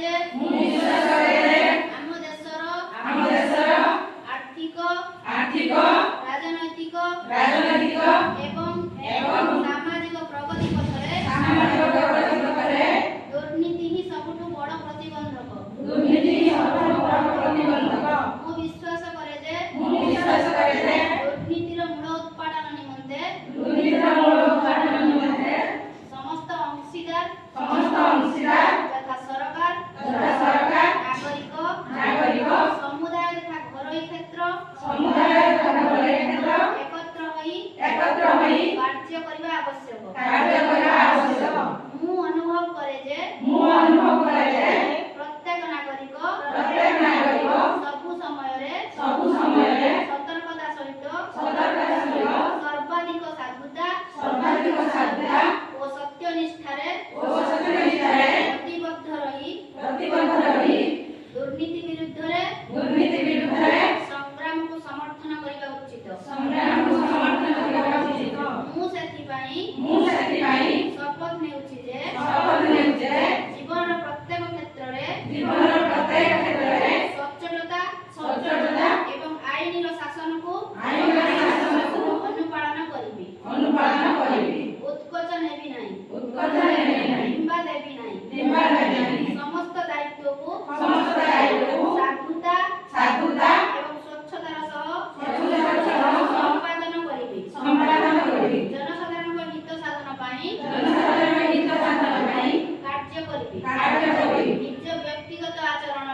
जे आम देशर आर्थिक राजनैतिक एवं सामाजिक प्रगति पथरे दुर्नीति ही सबुठु बड़ प्रतिबंधक। मु विश्वास करे जे दुर्नीतिर मूल उत्पादन निमंते समस्त अंशीदार तथा सरकार नागरिक समुदाय तथा घरोई क्षेत्र एकत्र होई कार्य करबा आवश्यक। मु अनुभव करे जे प्रत्येक नागरिक सबु समय सतर्कता सहित सर्वाधिक साधुता और सत्यनिष्ठारे प्रतिबद्ध रही दुर्नीति विरुद्ध संग्राम को समर्थन करबा उचित। मु सेथिपाई शपथ नेउछि जे जीवन प्रत्येक क्षेत्र रे सच्चोटता एवं आईन शासन को अनुपालन करिबी। उत्कोच नेबी नहीं हिंबा देबी नहीं। समस्त दायित्व को साधुता एवं स्वच्छतार सह संपादन करिबी। जनसाधारण हित साधन पाई कार्य करिबी। निज व्यक्तिगत आचरण